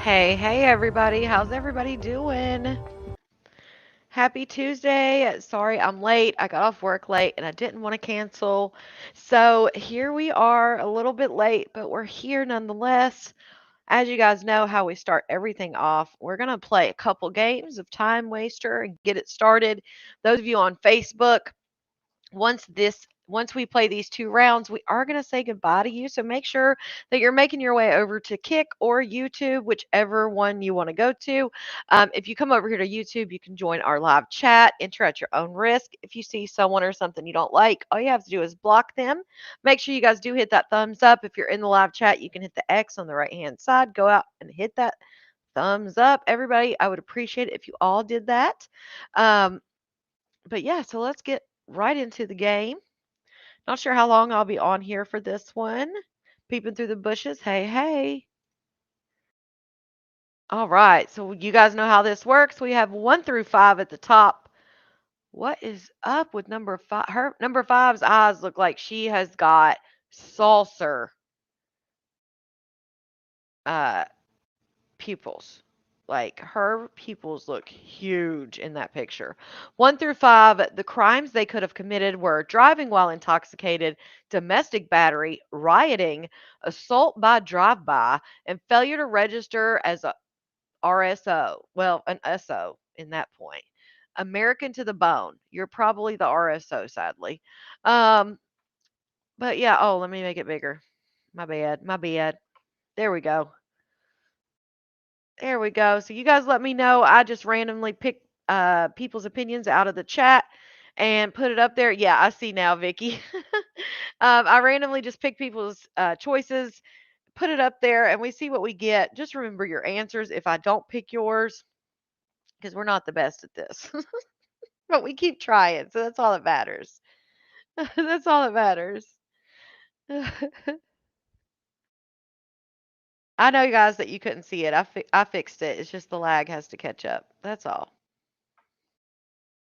Hey, everybody. How's everybody doing? Happy Tuesday. Sorry I'm late. I got off work late and I didn't want to cancel. So here we are, a little bit late, but we're here nonetheless. As you guys know how we start everything off, we're going to play a couple games of Time Waster and get it started. Those of you on Facebook, once we play these 2 rounds, we are going to say goodbye to you. So make sure that you're making your way over to Kick or YouTube, whichever one you want to go to. If you come over here to YouTube, you can join our live chat, enter at your own risk. If you see someone or something you don't like, all you have to do is block them. Make sure you guys do hit that thumbs up. If you're in the live chat, you can hit the X on the right hand side. Go out and hit that thumbs up. Everybody, I would appreciate it if you all did that. Um, but yeah, so let's get right into the game. Not sure how long I'll be on here for this one. Peeping through the bushes. Hey, hey. All right. So you guys know how this works. We have 1 through 5 at the top. What is up with number 5? Her number 5's eyes look like she has got saucer uh pupils. Like her pupils look huge in that picture. 1 through 5, the crimes they could have committed were driving while intoxicated, domestic battery, rioting, assault by drive by, and failure to register as a RSO. Well, an SO in that point. American to the bone. You're probably the RSO, sadly. Um, but yeah, oh, let me make it bigger. My bad. My bad. There we go. There we go. So you guys let me know. I just randomly pick people's opinions out of the chat and put it up there. Yeah, I see now, Vicky. I randomly just pick people's choices, put it up there, and we see what we get. Just remember your answers if I don't pick yours, because we're not the best at this. But we keep trying, so that's all that matters. That's all that matters. I know, guys, that you couldn't see it. I fixed it. It's just the lag has to catch up. That's all.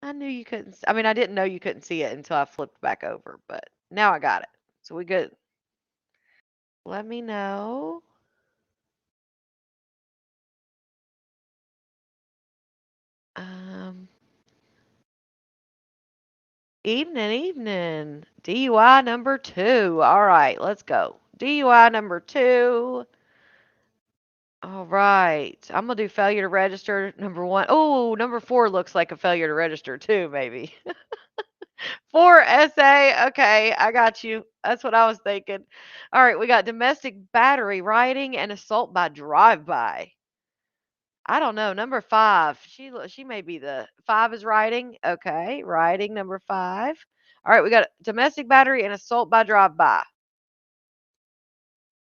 I knew you couldn't I mean, I didn't know you couldn't see it until I flipped back over, but now I got it. So we good. Let me know. Um, evening. DUI number 2. All right, let's go. DUI number 2. All right. I'm gonna do failure to register number 1. Oh, number 4 looks like a failure to register too, maybe. 4 SA. Okay, I got you. That's what I was thinking. All right, we got domestic battery, rioting, and assault by drive-by. I don't know. Number 5. She may be the 5 is riding. Okay, riding number 5. All right, we got domestic battery and assault by drive-by.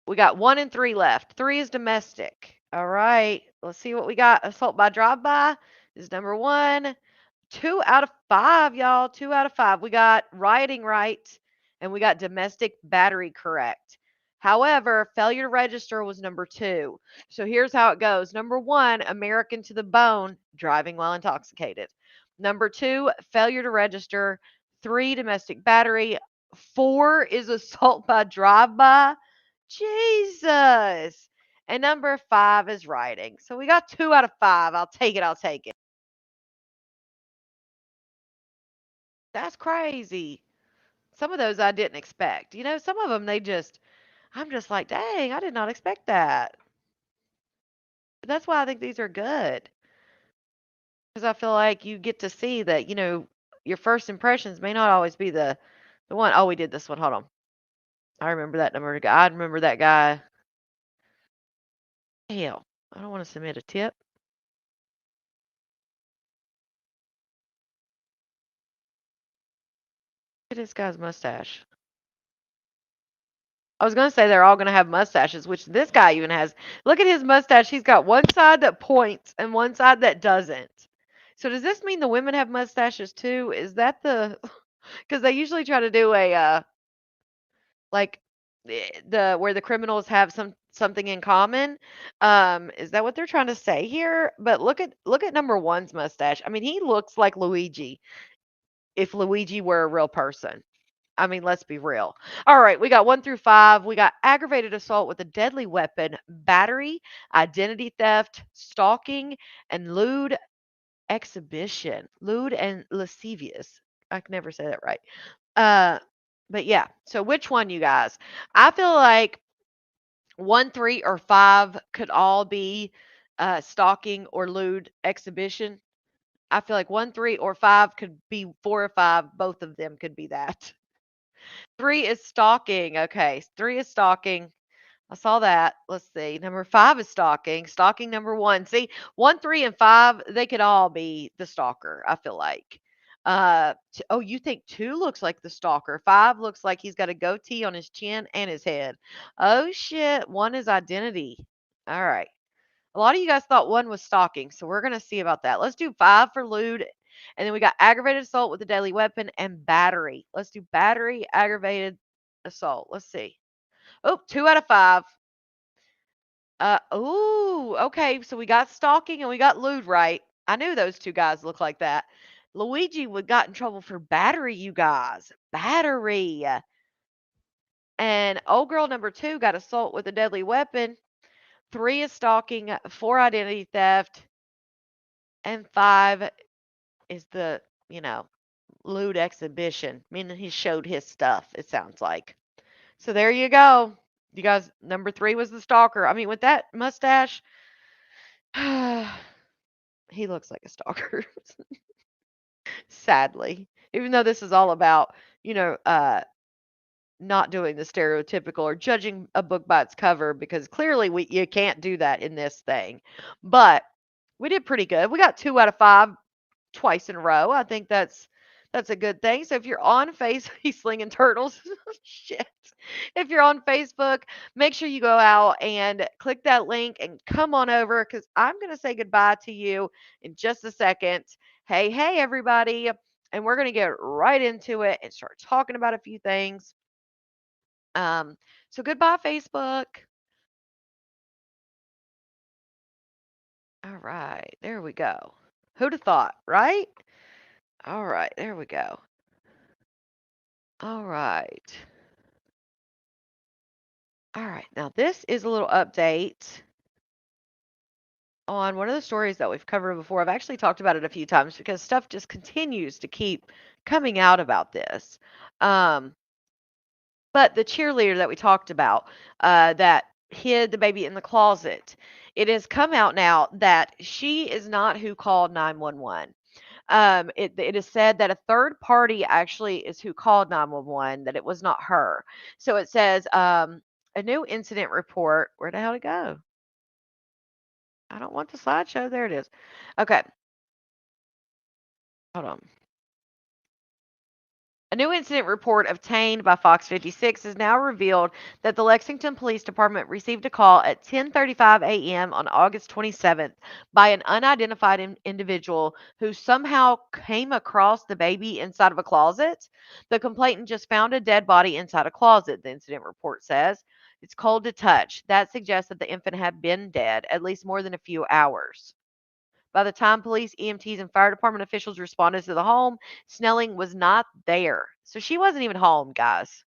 We got 1 and 3 left. 3 is domestic. All right, let's see what we got. Assault by drive-by is number 1. 2 out of 5, y'all. 2 out of 5. We got rioting right and we got domestic battery correct. However, failure to register was number 2. So here's how it goes. Number 1, American to the bone, driving while intoxicated. Number 2, failure to register. 3, domestic battery. 4 is assault by drive-by. Jesus. And number 5 is rioting. So we got 2 out of 5. I'll take it. I'll take it. That's crazy. Some of those I didn't expect. Some of them I'm just like, dang, I did not expect that. But that's why I think these are good because I feel like you get to see that, your first impressions may not always be the one. Oh, we did this one. Hold on. I remember that number. I remember that guy. Hell, I don't want to submit a tip. Look at this guy's mustache. I was going to say they're all going to have mustaches, which this guy even has. Look at his mustache. He's got one side that points and one side that doesn't. So does this mean the women have mustaches too? Is that the because they usually try to do a like the where the criminals have something in common. Is that what they're trying to say here? But look at number one's mustache. I mean, he looks like Luigi if Luigi were a real person. I mean, let's be real. All right, we got 1 through 5. We got aggravated assault with a deadly weapon, battery, identity theft, stalking, and lewd exhibition. Lewd and lascivious. I can never say that right. Uh, but yeah. So which one, you guys? I feel like 1, 3, or 5 could all be stalking or lewd exhibition. I feel like 1, 3, or 5 could be 4 or 5. Both of them could be that. 3 is stalking. Okay, 3 is stalking. I saw that. Let's see. Number 5 is stalking. Stalking number 1. See, 1, 3, and 5, they could all be the stalker, I feel like. Oh, you think 2 looks like the stalker. 5 looks like he's got a goatee on his chin and his head. Oh shit, 1 is identity. All right. A lot of you guys thought 1 was stalking, so we're gonna see about that. Let's do 5 for lewd, and then we got aggravated assault with a deadly weapon and battery. Let's do battery, aggravated assault. Let's see. Oh, 2 out of 5. Ooh, okay. So we got stalking and we got lewd right. I knew those two guys looked like that. Luigi would got in trouble for battery, you guys. Battery. And old girl number 2 got assault with a deadly weapon. 3 is stalking, 4 identity theft, and 5 is the, you know, lewd exhibition, meaning he showed his stuff, it sounds like. So there you go. You guys, number 3 was the stalker. I mean, with that mustache, he looks like a stalker, sadly. Even though this is all about, you know, not doing the stereotypical or judging a book by its cover, because clearly you can't do that in this thing. But we did pretty good. We got 2 out of 5 twice in a row. I think that's a good thing. So if you're on face, he's slinging turtles. Shit. If you're on Facebook, make sure you go out and click that link and come on over, because I'm going to say goodbye to you in just a second. Hey, hey, everybody. And we're going to get right into it and start talking about a few things. So goodbye, Facebook. All right, there we go. Who'd have thought, right? All right, there we go. All right. All right. Now, this is a little update on one of the stories that we've covered before. I've actually talked about it a few times because stuff just continues to keep coming out about this. Um, but the cheerleader that we talked about, that hid the baby in the closet, it has come out now that she is not who called 911. It is said that a third party actually is who called 911, that it was not her. So it says, a new incident report. Where the hell did it go? I don't want the slideshow. There it is. Okay, hold on. A new incident report obtained by Fox 56 has now revealed that the Lexington Police Department received a call at 10:35 a.m. on August 27th by an unidentified individual who somehow came across the baby inside of a closet. The complainant just found a dead body inside a closet, the incident report says. It's cold to touch. That suggests that the infant had been dead at least more than a few hours. By the time police, EMTs, and fire department officials responded to the home, Snelling was not there. So she wasn't even home, guys.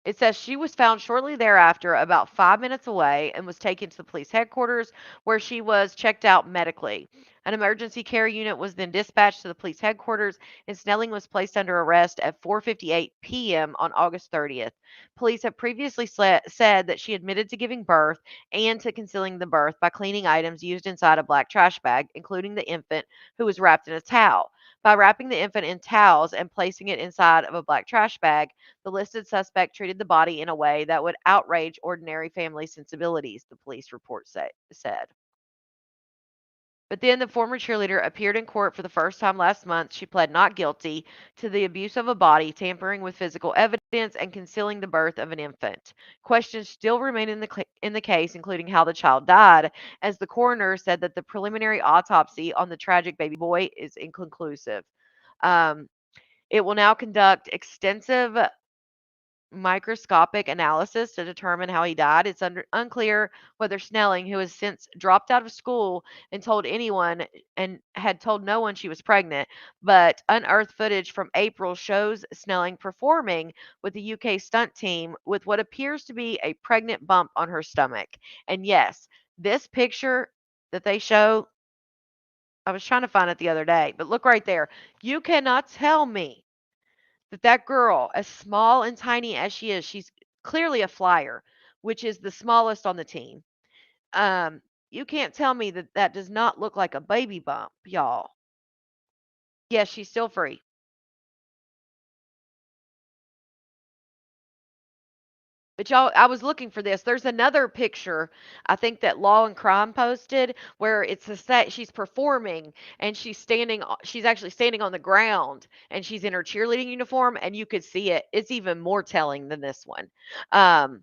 It says she was found shortly thereafter, about 5 minutes away, and was taken to the police headquarters where she was checked out medically. An emergency care unit was then dispatched to the police headquarters, and Snelling was placed under arrest at 4:58 p.m. on August 30th. Police have previously said that she admitted to giving birth and to concealing the birth by cleaning items used inside a black trash bag, including the infant, who was wrapped in a towel. By wrapping the infant in towels and placing it inside of a black trash bag, the listed suspect treated the body in a way that would outrage ordinary family sensibilities, the police report said. But then the former cheerleader appeared in court for the first time last month. She pled not guilty to the abuse of a body, tampering with physical evidence, and concealing the birth of an infant. Questions still remain in the case, including how the child died, as the coroner said that the preliminary autopsy on the tragic baby boy is inconclusive. Um, it will now conduct extensive microscopic analysis to determine how he died. It's unclear whether Snelling, who has since dropped out of school and told anyone and had told no one she was pregnant, but unearthed footage from April shows Snelling performing with the UK stunt team with what appears to be a pregnant bump on her stomach. And yes, this picture that they show, I was trying to find it the other day, but look right there. You cannot tell me that that girl, as small and tiny as she is, she's clearly a flyer, which is the smallest on the team. Um, you can't tell me that that does not look like a baby bump, y'all. Yes, she's still free. But y'all, I was looking for this. There's another picture I think that Law and Crime posted where it's a set she's performing and she's actually standing on the ground and she's in her cheerleading uniform and you could see it. It's even more telling than this one. Um,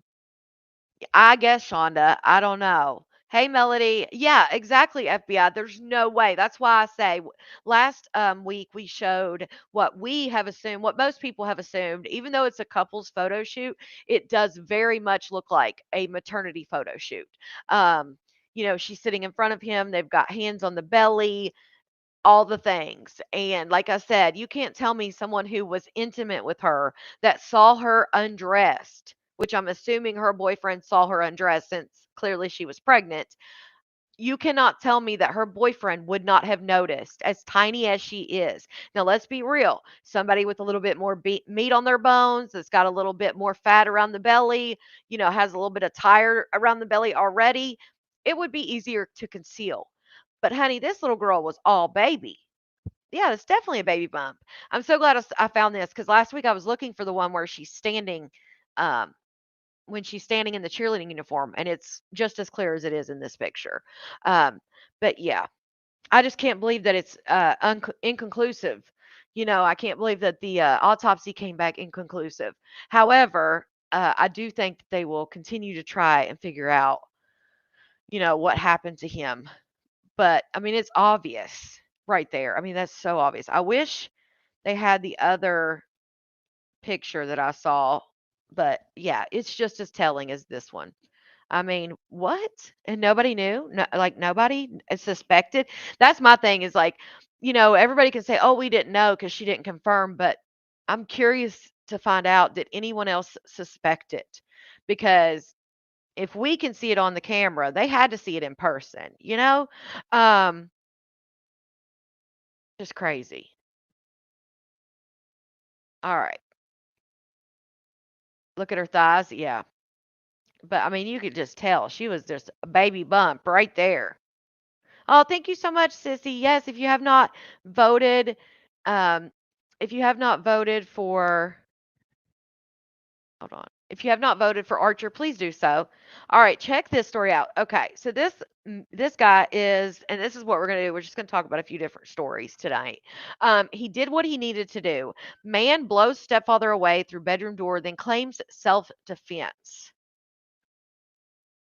I guess, Shonda. I don't know. Hey, Melody. Yeah, exactly, FBI. There's no way. That's why I say last week we showed what we have assumed, what most people have assumed, even though it's a couple's photo shoot, it does very much look like a maternity photo shoot. Um, she's sitting in front of him. They've got hands on the belly, all the things. And like I said, you can't tell me someone who was intimate with her that saw her undressed, which I'm assuming her boyfriend saw her undressed since clearly she was pregnant. You cannot tell me that her boyfriend would not have noticed, as tiny as she is. Now, let's be real. Somebody with a little bit more meat on their bones, that's got a little bit more fat around the belly, has a little bit of tire around the belly already, it would be easier to conceal. But honey, this little girl was all baby. Yeah, it's definitely a baby bump. I'm so glad I found this because last week I was looking for the one where she's standing, um, when she's standing in the cheerleading uniform, and it's just as clear as it is in this picture. Um, but yeah, I just can't believe that it's inconclusive. I can't believe that the autopsy came back inconclusive. However, I do think that they will continue to try and figure out, what happened to him. But I mean, it's obvious right there. I mean, that's so obvious. I wish they had the other picture that I saw, but yeah, it's just as telling as this one. I mean, what? And nobody knew? No, like nobody suspected? That's my thing is like, everybody can say, "Oh, we didn't know because she didn't confirm," but I'm curious to find out, did anyone else suspect it? Because if we can see it on the camera, they had to see it in person, you know? Um, just crazy. All right. Look at her thighs. Yeah. But I mean, you could just tell she was just a baby bump right there. Oh, thank you so much, Sissy. Yes, voted, um, if you have not voted for, hold on, if you have not voted for Archer, please do so. All right, check this story out. Okay, so this guy is, and this is what we're gonna do. We're just gonna talk about a few different stories tonight. He did what he needed to do. Man blows stepfather away through bedroom door, then claims self-defense.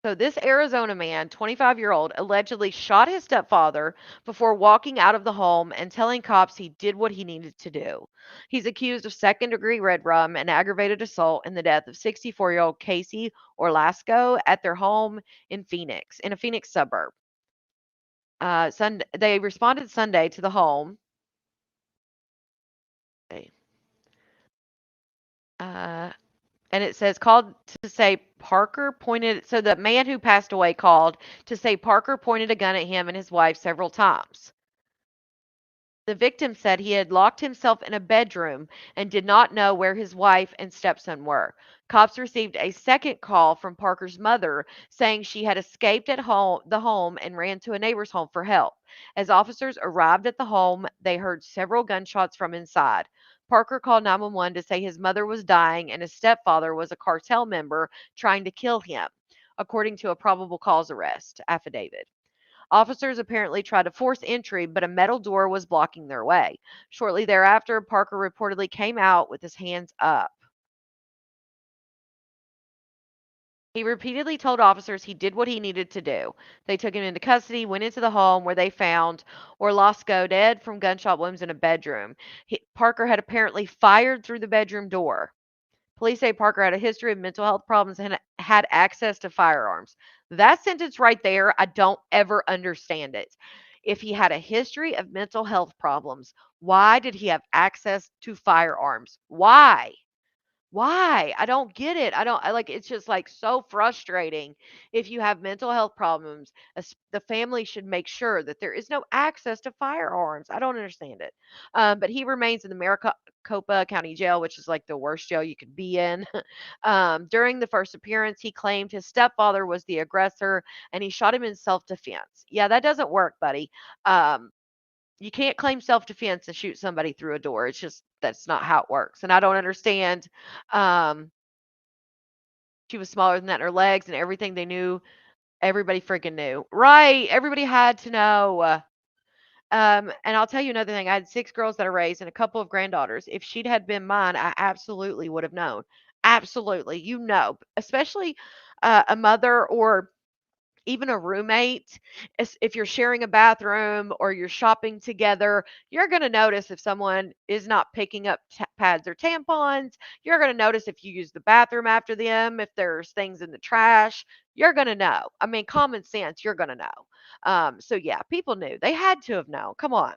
So this Arizona man, 25-year-old, allegedly shot his stepfather before walking out of the home and telling cops he did what he needed to do. He's accused of second-degree red rum and aggravated assault in the death of 64-year-old Casey Orlasco at their home in a Phoenix suburb. They responded Sunday to the home. Uh, and it says called to say Parker pointed, so the man who passed away called to say Parker pointed a gun at him and his wife several times. The victim said he had locked himself in a bedroom and did not know where his wife and stepson were. Cops received a second call from Parker's mother saying she had escaped the home and ran to a neighbor's home for help. As officers arrived at the home, they heard several gunshots from inside. Parker called 911 to say his mother was dying and his stepfather was a cartel member trying to kill him, according to a probable cause arrest affidavit. Officers apparently tried to force entry, but a metal door was blocking their way. Shortly thereafter, Parker reportedly came out with his hands up. He repeatedly told officers he did what he needed to do. They took him into custody, went into the home where they found Orlasco dead from gunshot wounds in a bedroom. Parker had apparently fired through the bedroom door. Police say Parker had a history of mental health problems and had access to firearms. That sentence right there, I don't ever understand it. If he had a history of mental health problems, why did he have access to firearms? Why? Why? I don't get it. I like it's just like so frustrating. If you have mental health problems, the family should make sure that there is no access to firearms. I don't understand it. But he remains in the Maricopa County Jail, which is like the worst jail you could be in. During the first appearance, he claimed his stepfather was the aggressor and he shot him in self defense. Yeah, that doesn't work, buddy. Um, you can't claim self-defense and shoot somebody through a door. It's just that's not how it works, and I don't understand. Um, she was smaller than that in her legs and everything they knew, everybody freaking knew. Right, everybody had to know. And I'll tell you another thing, I had 6 girls that I raised and a couple of granddaughters. If she'd had been mine, I absolutely would have known. Absolutely, especially, a mother or even a roommate, if you're sharing a bathroom or you're shopping together, you're going to notice if someone is not picking up pads or tampons. You're going to notice if you use the bathroom after them, if there's things in the trash. You're going to know. I mean, common sense, you're going to know. So, yeah, people knew. They had to have known. Come on.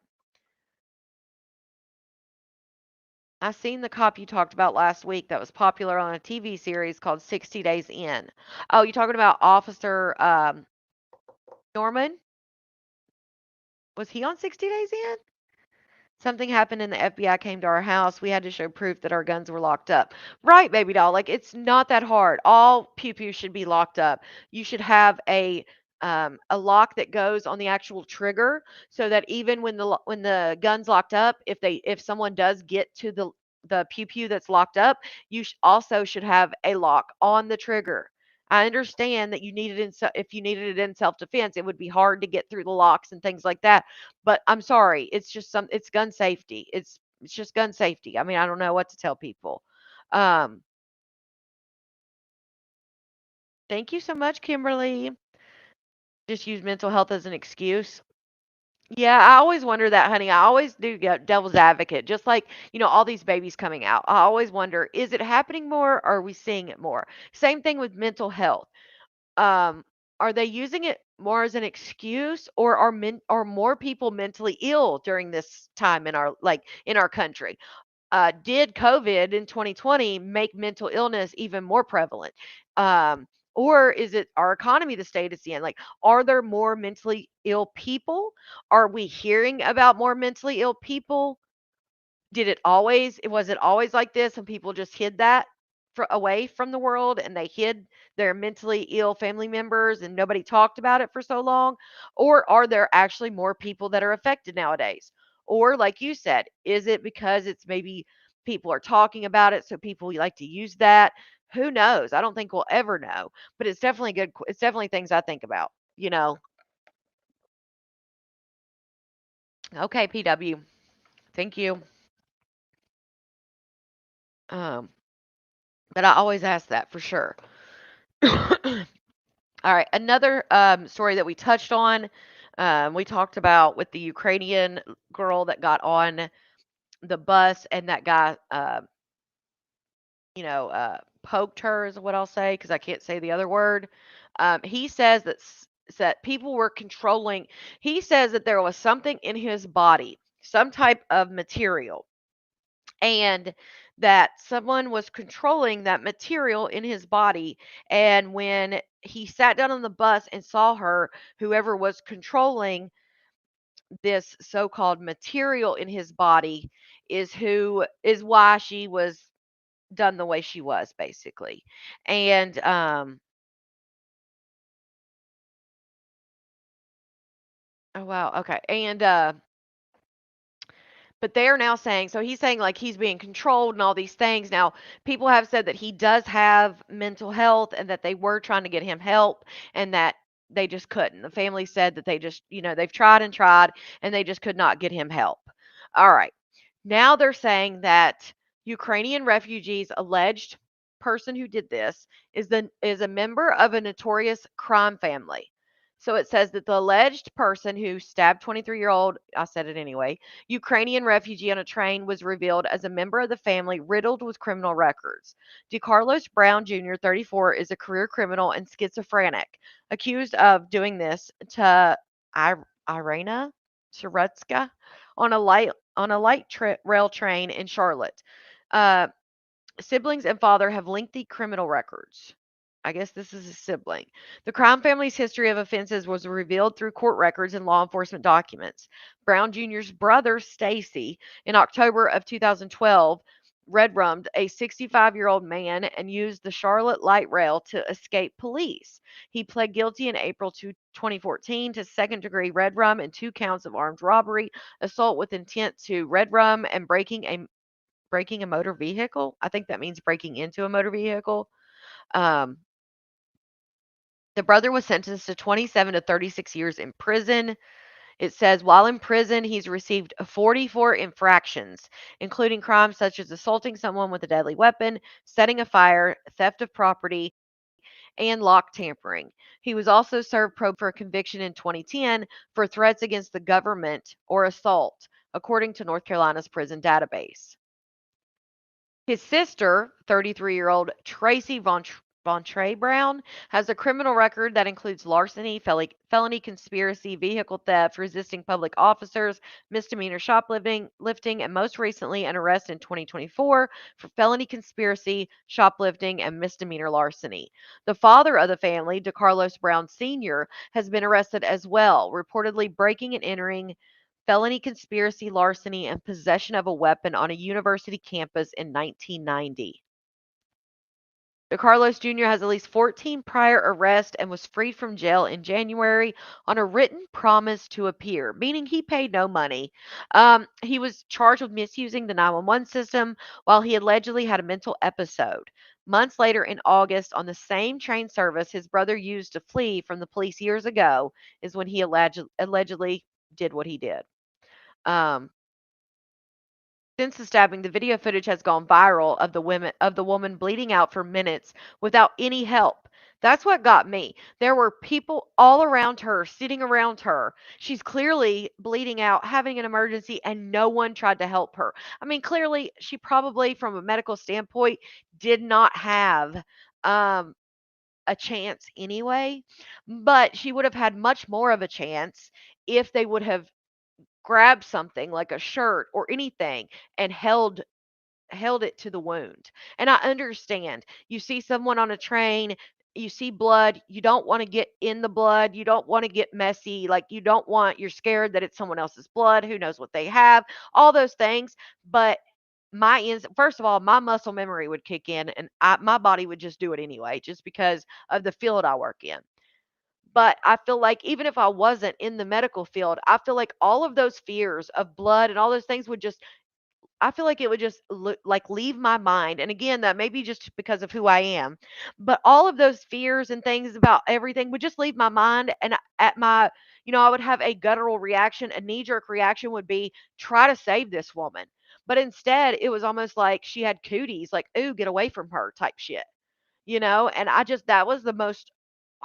I seen the cop you talked about last week that was popular on a TV series called 60 Days In. Oh, you talking about Officer Norman? Was he on 60 Days In? Something happened and the FBI came to our house. We had to show proof that our guns were locked up. Right, baby doll. Like it's not that hard. All pew pew should be locked up. You should have a lock that goes on the actual trigger so that even when when the gun's locked up, if someone does get to the pew pew that's locked up, you also should have a lock on the trigger. I understand that if you needed it in self defense, it would be hard to get through the locks and things like that, but I'm sorry, it's gun safety. It's just gun safety. I mean, I don't know what to tell people. Um, Thank you so much, Kimberly. Just use mental health as an excuse. Yeah, I always wonder that, honey. I always do get devil's advocate. Just like, all these babies coming out. I always wonder, is it happening more or are we seeing it more? Same thing with mental health. Um, are they using it more as an excuse or are more people mentally ill during this time in our country? Did COVID in 2020 make mental illness even more prevalent? Or is it our economy the state it's in? Like, are there more mentally ill people? Are we hearing about more mentally ill people? Was it always like this and people just hid that away from the world and they hid their mentally ill family members and nobody talked about it for so long? Or are there actually more people that are affected nowadays? Or like you said, is it because it's maybe people are talking about it so people like to use that? Who knows? I don't think we'll ever know, but it's definitely it's definitely things I think about, you know. Okay, PW. Thank you. Um but I always ask that for sure. All right, another story that we touched on, we talked about with the Ukrainian girl that got on the bus and that guy, poked her, is what I'll say, because I can't say the other word. He says that people were controlling. He says that there was something in his body, some type of material, and that someone was controlling that material in his body. And when he sat down on the bus and saw her, whoever was controlling this so-called material in his body is why she was done the way she was, basically. And oh wow, okay. And but they are now saying, so he's saying like he's being controlled and all these things. Now, people have said that he does have mental health and that they were trying to get him help and that they just couldn't. The family said that they've tried and tried and they just could not get him help. All right. Now they're saying that Ukrainian refugees alleged person who did this is a member of a notorious crime family. So it says that the alleged person who stabbed 23-year-old, I said it anyway, Ukrainian refugee on a train was revealed as a member of the family riddled with criminal records. DeCarlos Brown Jr., 34, is a career criminal and schizophrenic, accused of doing this to Irina Sharutska on a light rail train in Charlotte. Uh, Siblings and father have lengthy criminal records. I guess this is a sibling. The crime family's history of offenses was revealed through court records and law enforcement documents. Brown Jr.'s brother, Stacy, in October of 2012, red rummed a 65-year-old man and used the Charlotte light rail to escape police. He pled guilty in April 2014 to second degree red rum and 2 counts of armed robbery, assault with intent to red rum, and breaking a motor vehicle. I think that means breaking into a motor vehicle. Um, the brother was sentenced to 27 to 36 years in prison. It says while in prison, he's received 44 infractions, including crimes such as assaulting someone with a deadly weapon, setting a fire, theft of property, and lock tampering. He was also served probe for a conviction in 2010 for threats against the government or assault, according to North Carolina's prison database. His sister, 33-year-old Tracy Von Trey Brown, has a criminal record that includes larceny, felony conspiracy, vehicle theft, resisting public officers, misdemeanor shoplifting, and most recently an arrest in 2024 for felony conspiracy, shoplifting, and misdemeanor larceny. The father of the family, DeCarlos Brown Sr., has been arrested as well, reportedly breaking and entering, felony conspiracy, larceny, and possession of a weapon on a university campus in 1990. DeCarlos Jr. has at least 14 prior arrests and was freed from jail in January on a written promise to appear, meaning he paid no money. He was charged with misusing the 911 system while he allegedly had a mental episode. Months later, in August, on the same train service his brother used to flee from the police years ago, is when he allegedly did what he did. Um, since the stabbing, the video footage has gone viral of the woman bleeding out for minutes without any help. That's what got me. There were people all around her, sitting around her. She's clearly bleeding out, having an emergency, and no one tried to help her. I mean, clearly, she probably, from a medical standpoint, did not have um, a chance anyway, but she would have had much more of a chance if they would have grabbed something like a shirt or anything and held it to the wound. And I understand. You see someone on a train, you see blood, you don't want to get in the blood, you don't want to get messy, like you're scared that it's someone else's blood, who knows what they have, all those things, but first of all, my muscle memory would kick in and my body would just do it anyway just because of the field I work in. But I feel like even if I wasn't in the medical field, I feel like all of those fears of blood and all those things would just I feel like it would just like leave my mind. And again, that may be just because of who I am, but all of those fears and things about everything would just leave my mind. And at my, I would have a guttural reaction, a knee jerk reaction would be try to save this woman. But instead, it was almost like she had cooties, like, ooh, get away from her type shit. And that was the most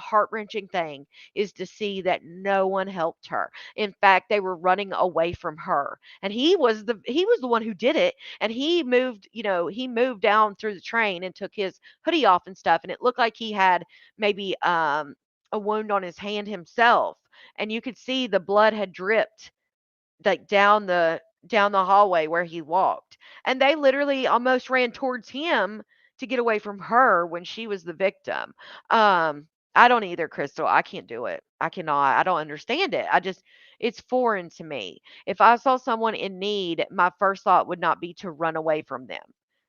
heart-wrenching thing is to see that no one helped her. In fact, they were running away from her. And he was the one who did it. And he moved down through the train and took his hoodie off and stuff. And it looked like he had maybe a wound on his hand himself. And you could see the blood had dripped like down the hallway where he walked. And they literally almost ran towards him to get away from her when she was the victim. Um, I don't either, Crystal. I can't do it. I cannot. I don't understand it. It's foreign to me. If I saw someone in need, my first thought would not be to run away from them.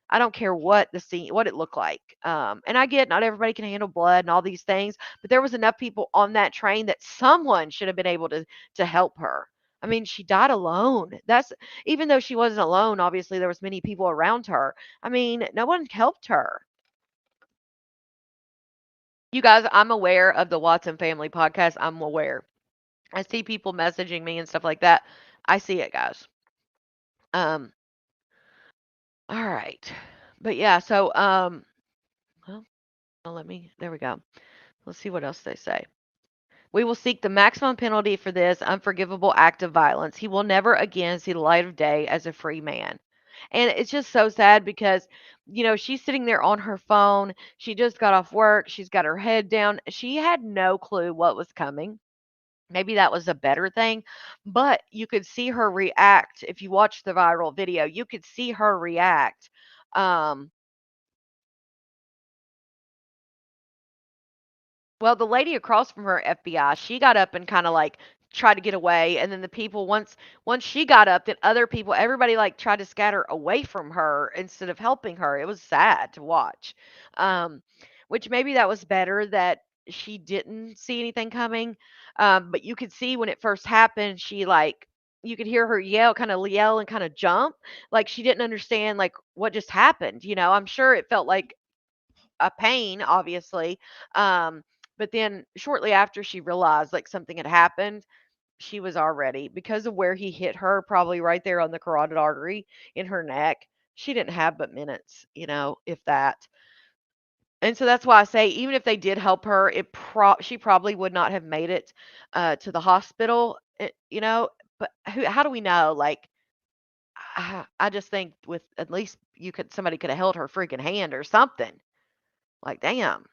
I don't care what it looked like. And I get not everybody can handle blood and all these things, but there was enough people on that train that someone should have been able to help her. I mean, she died alone. That's even though she wasn't alone, obviously there was many people around her. I mean, no one helped her. You guys, I'm aware of the Watson Family podcast. I'm aware. I see people messaging me and stuff like that. I see it, guys. Um, all right. But yeah, so well, let me there we go. Let's see what else they say. We will seek the maximum penalty for this unforgivable act of violence. He will never again see the light of day as a free man. And it's just so sad because, she's sitting there on her phone. She just got off work. She's got her head down. She had no clue what was coming. Maybe that was a better thing, but you could see her react. If you watch the viral video, you could see her react. Um, Well, the lady across from her, FBI, she got up and kinda, like, tried to get away, and then the people once she got up, then other people everybody, like, tried to scatter away from her instead of helping her. It was sad to watch. Um, which maybe that was better that she didn't see anything coming, but you could see when it first happened, you could hear her yell and kinda jump, like she didn't understand, like, what just happened, I'm sure it felt like a pain, obviously. Um, but then shortly after she realized like something had happened, she was already because of where he hit her, probably right there on the carotid artery in her neck. She didn't have but minutes, if that. And so that's why I say even if they did help her, she probably would not have made it to the hospital, but how do we know? Like, I just think with at least somebody could have held her freaking hand or something. Like, damn.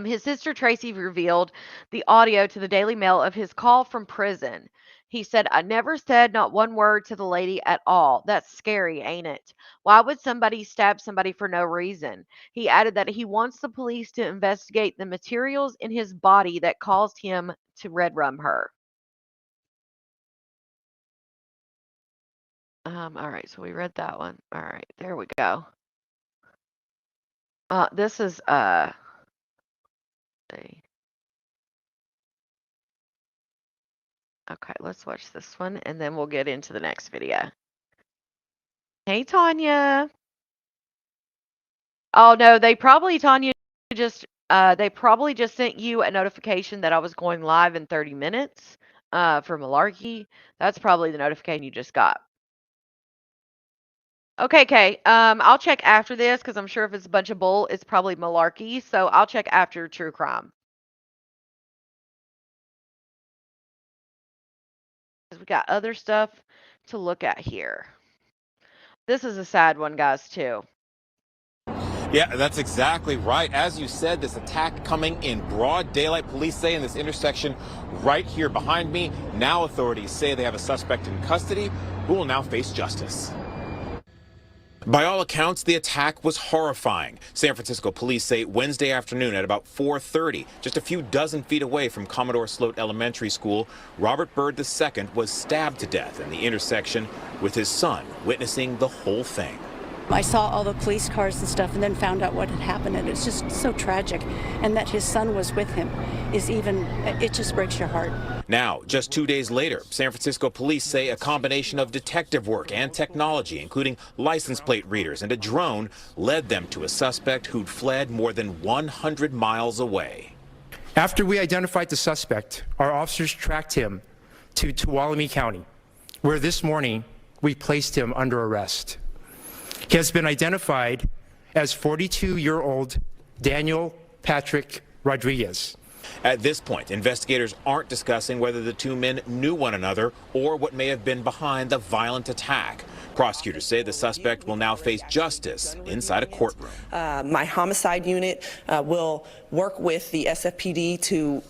His sister Tracy revealed the audio to the Daily Mail of his call from prison. He said, I never said not one word to the lady at all. That's scary, ain't it? Why would somebody stab somebody for no reason? He added that he wants the police to investigate the materials in his body that caused him to red rum her. All right, so we read that one. All right, there we go. This is see. Okay, let's watch this one and then we'll get into the next video. Hey, Tanya. Oh no, Tanya they probably just sent you a notification that I was going live in 30 minutes for Malarkey. That's probably the notification you just got. Okay, Kay. I'll check after this because I'm sure if it's a bunch of bull, it's probably Malarkey. So I'll check after true crime. We got other stuff to look at here. This is a sad one, guys, too. Yeah, that's exactly right. As you said, this attack coming in broad daylight. Police say in this intersection right here behind me. Now authorities say they have a suspect in custody who will now face justice. By all accounts, the attack was horrifying. San Francisco police say Wednesday afternoon at about 4:30, just a few dozen feet away from Commodore Sloat Elementary School, Robert Byrd II was stabbed to death in the intersection with his son witnessing the whole thing. I saw all the police cars and stuff and then found out what had happened, and it's just so tragic. And that his son was with him it just breaks your heart. Now, just 2 days later, San Francisco police say a combination of detective work and technology, including license plate readers and a drone, led them to a suspect who'd fled more than 100 miles away. After we identified the suspect, our officers tracked him to Tuolumne County, where this morning we placed him under arrest. He has been identified as 42-year-old Daniel Patrick Rodriguez. At this point, investigators aren't discussing whether the two men knew one another or what may have been behind the violent attack. Prosecutors say the suspect will now face justice inside a courtroom. My homicide unit will work with the SFPD to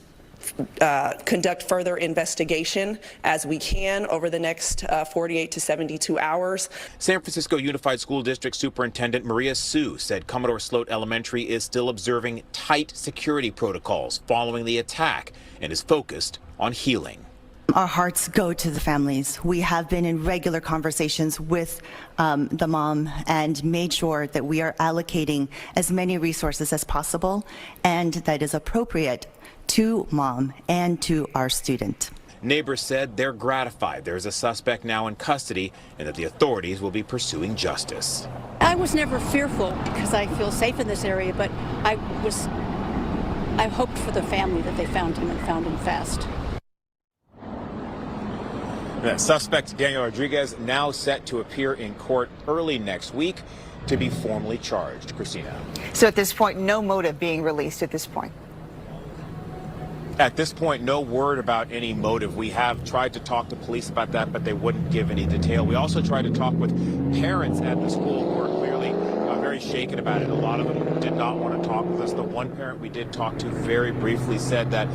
conduct further investigation as we can over the next 48 to 72 hours. San Francisco Unified School District Superintendent Maria Su said Commodore Sloat Elementary is still observing tight security protocols following the attack and is focused on healing. Our hearts go to the families. We have been in regular conversations with the mom and made sure that we are allocating as many resources as possible and that is appropriate to mom and to our student. Neighbors said they're gratified there's a suspect now in custody and that the authorities will be pursuing justice. I was never fearful because I feel safe in this area, but I hoped for the family that they found him and found him fast. The suspect, Daniel Rodriguez, now set to appear in court early next week to be formally charged. Christina. So at this point, no motive being released at this point? At this point, no word about any motive. We have tried to talk to police about that, but they wouldn't give any detail. We also tried to talk with parents at the school who are clearly very shaken about it. A lot of them did not want to talk with us. The one parent we did talk to very briefly said that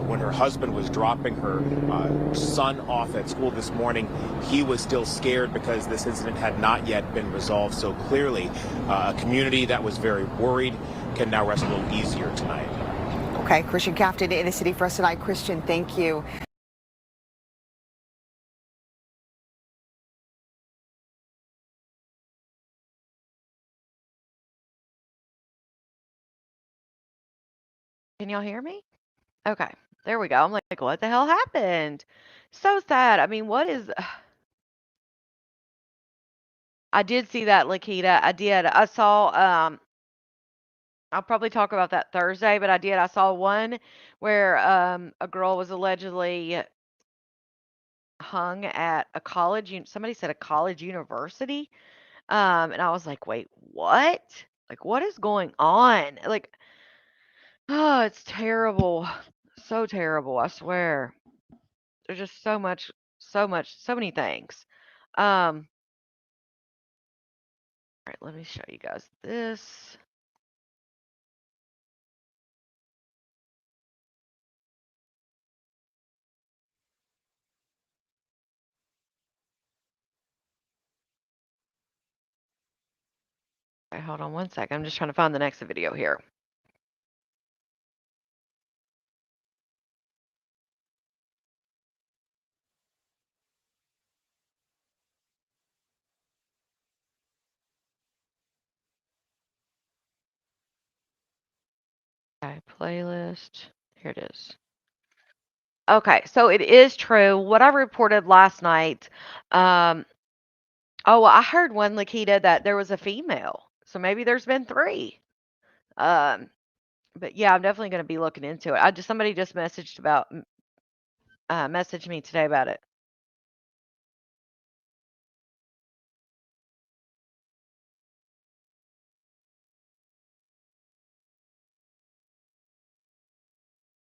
when her husband was dropping her son off at school this morning, he was still scared because this incident had not yet been resolved. So clearly, a community that was very worried can now rest a little easier tonight. Okay, Christian Cafton in the city for us tonight. Christian, thank you. Can y'all hear me? Okay, there we go. I'm like, what the hell happened? So sad. I mean, what is. I did see that, Lakita. I did. I saw, I'll probably talk about that Thursday, but I did. I saw one where a girl was allegedly hung at a college, somebody said a college university. And I was like, wait, what? Like, what is going on? Like, oh, it's terrible. So terrible, I swear. There's just so many things. All right, let me show you guys this. Okay, hold on one second. I'm just trying to find the next video here. Okay, playlist. Here it is. Okay, so it is true. What I reported last night, um, oh, well, I heard one, Lakita, that there was a female. So maybe there's been three. Um, but yeah, I'm definitely going to be looking into it. Somebody just messaged me today about it.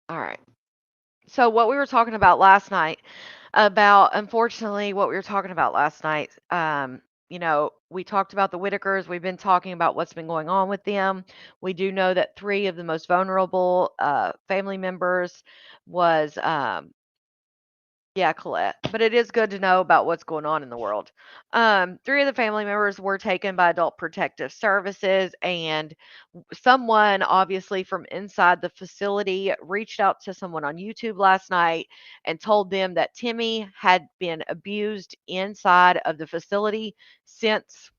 All right. So what we were talking about last night, unfortunately, what we were talking about last night, we talked about the Whitakers. We've been talking about what's been going on with them. We do know that three of the most vulnerable family members was, yeah, Colette. But it is good to know about what's going on in the world. Three of the family members were taken by Adult Protective Services, and someone, obviously from inside the facility, reached out to someone on YouTube last night and told them that Timmy had been abused inside of the facility since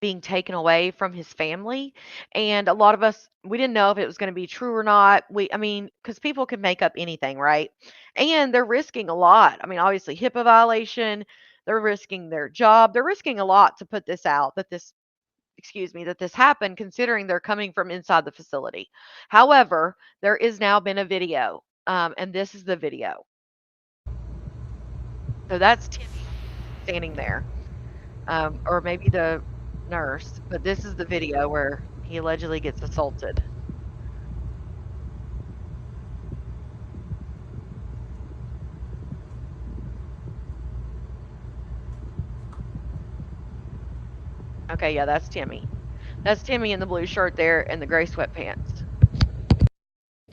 being taken away from his family. And a lot of us, we didn't know if it was going to be true or not. I mean, because people can make up anything, right? And they're risking a lot. I mean, obviously, HIPAA violation, they're risking their job, they're risking a lot to put this out, that this happened, considering they're coming from inside the facility. However, there is now been a video, and this is the video. So that's Timmy standing there, or maybe the nurse, but this is the video where he allegedly gets assaulted. Okay, yeah, that's Timmy. That's Timmy in the blue shirt there and the gray sweatpants.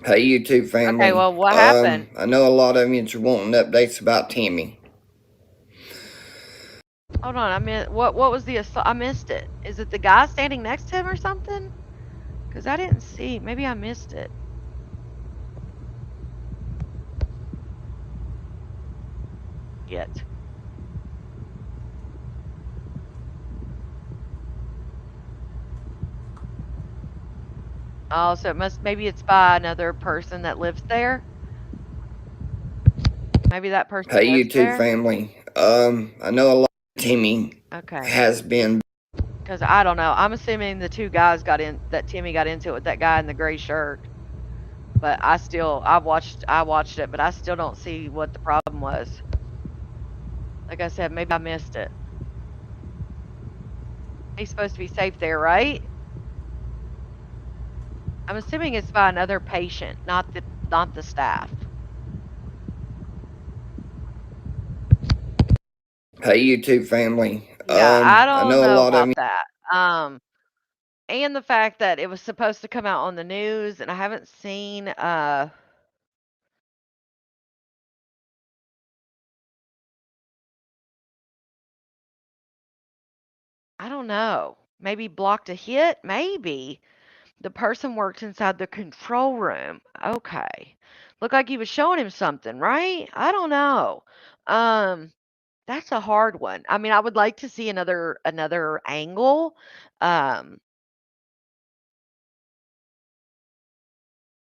Hey, YouTube family. Okay, well, what happened? I know a lot of you are wanting updates about Timmy. Hold on, what was the assault? I missed it. Is it the guy standing next to him or something? Because I didn't see. Maybe I missed it. Yet. Oh, so maybe it's by another person that lives there. Maybe that person. Hey, YouTube family. I know a lot of Timmy has been. Because I don't know. I'm assuming the two guys that Timmy got into it with that guy in the gray shirt. But I watched it, but I still don't see what the problem was. Like I said, maybe I missed it. He's supposed to be safe there, right? I'm assuming it's by another patient, not not the staff. Hey, YouTube family. Yeah, I I don't know a know lot of about you. that. And the fact that it was supposed to come out on the news, and I haven't seen I don't know. Maybe blocked a hit? Maybe. The person worked inside the control room. Okay. Looked like he was showing him something, right? I don't know. Um, that's a hard one. I mean, I would like to see another angle. Um,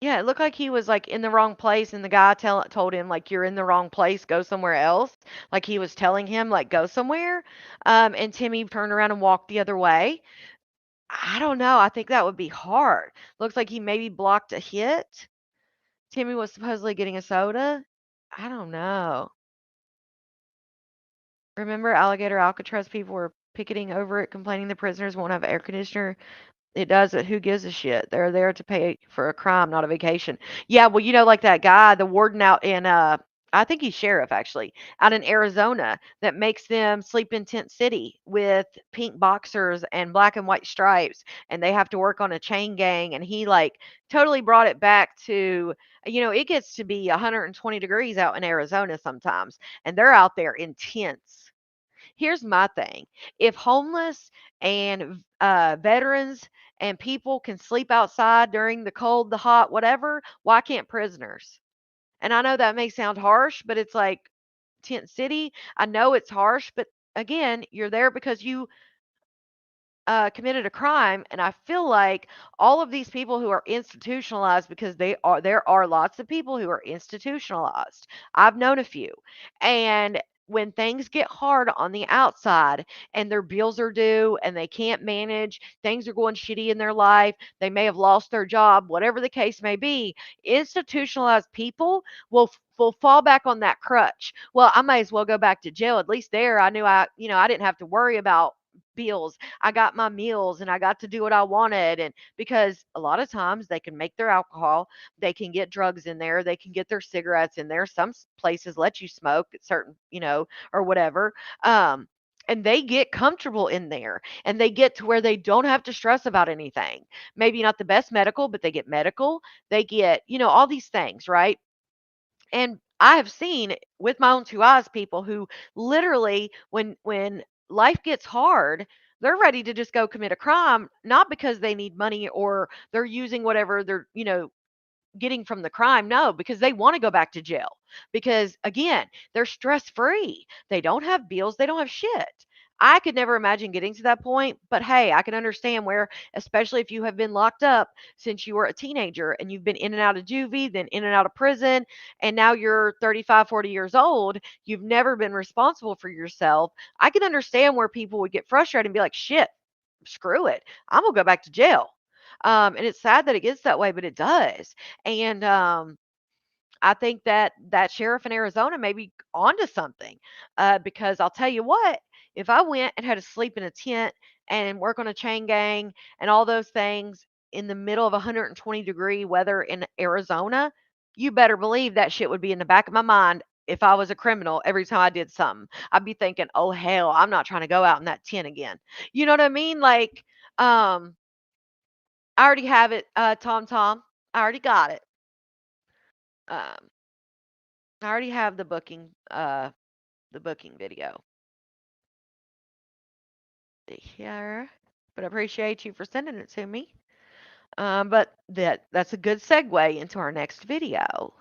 yeah, it looked like he was like in the wrong place, and the guy told him like you're in the wrong place, go somewhere else. Like he was telling him like go somewhere. And Timmy turned around and walked the other way. I don't know. I think that would be hard. Looks like he maybe blocked a hit. Timmy was supposedly getting a soda. I don't know. Remember Alligator Alcatraz people were picketing over it, complaining the prisoners won't have air conditioner. It does it. Who gives a shit? They're there to pay for a crime, not a vacation. Yeah, well, like that guy, the warden out in I think he's sheriff actually, out in Arizona that makes them sleep in Tent City with pink boxers and black and white stripes, and they have to work on a chain gang, and he like totally brought it back to it gets to be 120 degrees out in Arizona sometimes, and they're out there in tents. Here's my thing. If homeless and veterans and people can sleep outside during the cold, the hot, whatever, why can't prisoners? And I know that may sound harsh, but it's like Tent City. I know it's harsh, but again, you're there because you committed a crime, and I feel like all of these people who are institutionalized, because there are lots of people who are institutionalized. I've known a few, and when things get hard on the outside and their bills are due and they can't manage, things are going shitty in their life, they may have lost their job, whatever the case may be, institutionalized people will fall back on that crutch. Well, I may as well go back to jail. At least there I knew I didn't have to worry about bills. I got my meals and I got to do what I wanted. And because a lot of times they can make their alcohol, they can get drugs in there, they can get their cigarettes in there. Some places let you smoke at certain, or whatever. And they get comfortable in there and they get to where they don't have to stress about anything. Maybe not the best medical, but they get medical. They get, all these things, right? And I have seen with my own two eyes people who literally, when life gets hard, they're ready to just go commit a crime, not because they need money or they're using whatever they're, getting from the crime. No, because they want to go back to jail. Because again, they're stress free. They don't have bills, they don't have shit. I could never imagine getting to that point, but hey, I can understand where, especially if you have been locked up since you were a teenager and you've been in and out of juvie, then in and out of prison, and now you're 35, 40 years old, you've never been responsible for yourself. I can understand where people would get frustrated and be like, shit, screw it. I'm going to go back to jail. And it's sad that it gets that way, but it does. And I think that that sheriff in Arizona may be onto something, because I'll tell you what, if I went and had to sleep in a tent and work on a chain gang and all those things in the middle of 120-degree weather in Arizona, you better believe that shit would be in the back of my mind. If I was a criminal, every time I did something, I'd be thinking, oh, hell, I'm not trying to go out in that tent again. You know what I mean? Like, I already have it, Tom Tom. I already got it. Um, I already have the booking video here, but I appreciate you for sending it to me. But that's a good segue into our next video.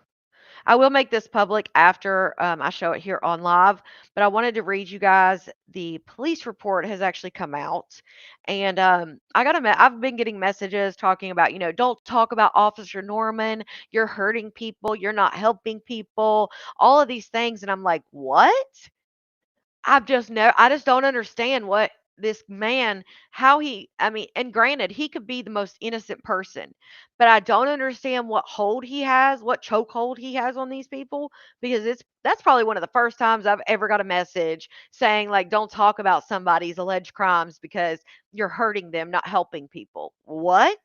I will make this public after I show it here on live, but I wanted to read you guys the police report has actually come out, and I've been getting messages talking about don't talk about Officer Norman, you're hurting people, you're not helping people, all of these things, and I'm like, what? I just don't understand what this man, how he, I mean, and granted, he could be the most innocent person, but I don't understand what hold he has, what chokehold he has on these people, because that's probably one of the first times I've ever got a message saying like, don't talk about somebody's alleged crimes because you're hurting them, not helping people. What?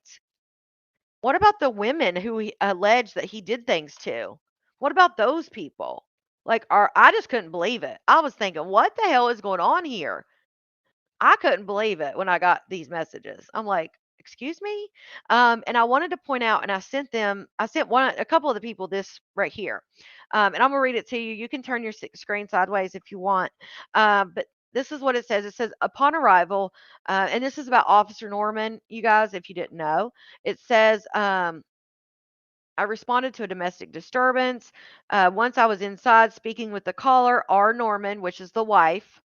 What about the women who he alleged that he did things to? What about those people? Like, I just couldn't believe it. I was thinking, what the hell is going on here? I couldn't believe it when I got these messages. I'm like, excuse me? And I wanted to point out, and I sent a couple of the people this right here. And I'm gonna read it to you. You can turn your screen sideways if you want. But this is what it says. It says, upon arrival, and this is about Officer Norman, you guys, if you didn't know. It says, I responded to a domestic disturbance. Once I was inside speaking with the caller, R. Norman, which is the wife.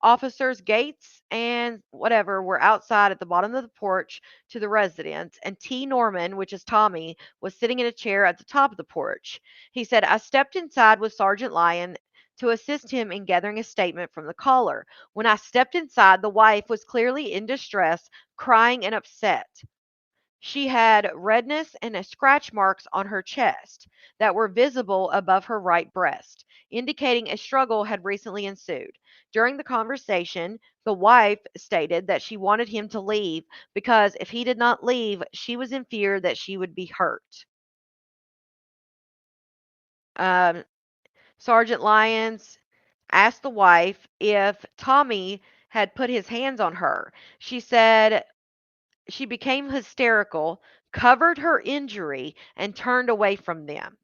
Officers Gates and whatever were outside at the bottom of the porch to the residence, and T. Norman, which is Tommy, was sitting in a chair at the top of the porch. He said, I stepped inside with Sergeant Lyon to assist him in gathering a statement from the caller. When I stepped inside, the wife was clearly in distress, crying and upset. She had redness and scratch marks on her chest that were visible above her right breast, indicating a struggle had recently ensued. During the conversation, the wife stated that she wanted him to leave because if he did not leave, she was in fear that she would be hurt. Sergeant Lyons asked the wife if Tommy had put his hands on her. She said she became hysterical, covered her injury, and turned away from them.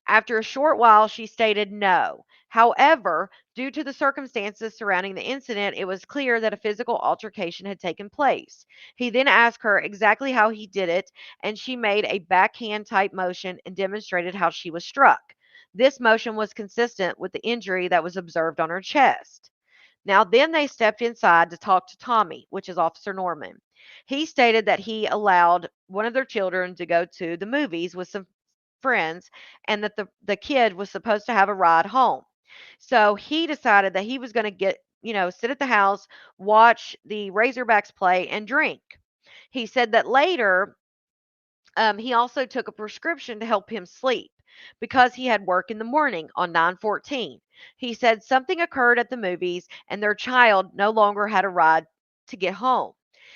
After a short while, she stated no. However, due to the circumstances surrounding the incident, it was clear that a physical altercation had taken place. He then asked her exactly how he did it, and she made a backhand type motion and demonstrated how she was struck. This motion was consistent with the injury that was observed on her chest. Now, then they stepped inside to talk to Tommy, which is Officer Norman. He stated that he allowed one of their children to go to the movies with some friends and that the kid was supposed to have a ride home. So he decided that he was going to sit at the house, watch the Razorbacks play, and drink. He said that later he also took a prescription to help him sleep because he had work in the morning on 9/14. He said something occurred at the movies and their child no longer had a ride to get home.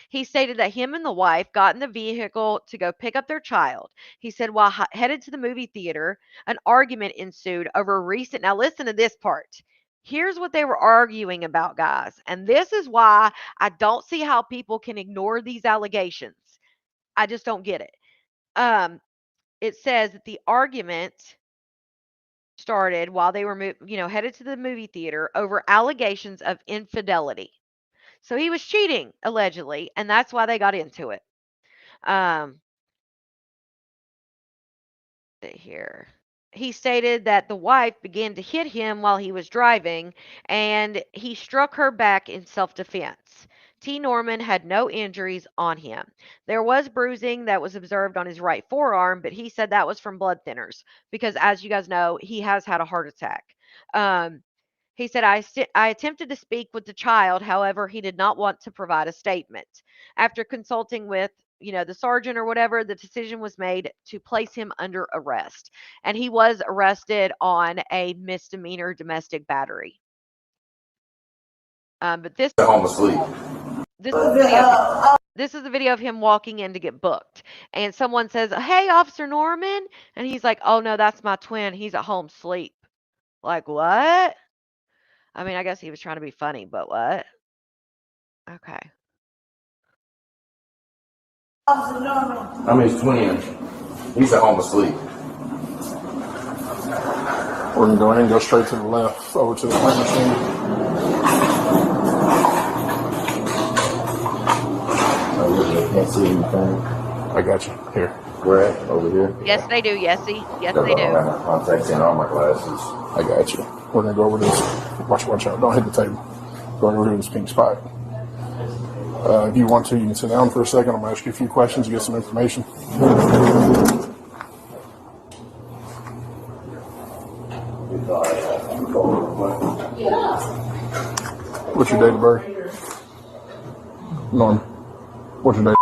He stated that him and the wife got in the vehicle to go pick up their child. He said while headed to the movie theater, an argument ensued over recent. Now listen to this part. Here's what they were arguing about, guys. And this is why I don't see how people can ignore these allegations. I just don't get it. It says that the argument started while they were headed to the movie theater over allegations of infidelity. So he was cheating allegedly, and that's why they got into it. Here. He stated that the wife began to hit him while he was driving, and he struck her back in self-defense. T. Norman had no injuries on him. There was bruising that was observed on his right forearm, but he said that was from blood thinners because, as you guys know, he has had a heart attack. He said, I attempted to speak with the child. However, he did not want to provide a statement. After consulting with the sergeant or whatever, the decision was made to place him under arrest. And he was arrested on a misdemeanor domestic battery. But this is the video of him walking in to get booked. And someone says, hey, Officer Norman. And he's like, oh, no, that's my twin. He's at home asleep. Like, what? I mean, I guess he was trying to be funny, but what? Okay. I'm his twin. He's at home asleep. We're going to go in and go straight to the left, over to the plate machine. Can't see anything. I got you. Here. Where at? Over here? Yes, they do, Yesy. Yes, they do. I have my contacts in all my glasses. I got you. We're going to go over this. Watch out. Don't hit the table. Go over here to this pink spot. If you want to, you can sit down for a second. I'm going to ask you a few questions, get some information. What's your date of birth? Norm. What's your date?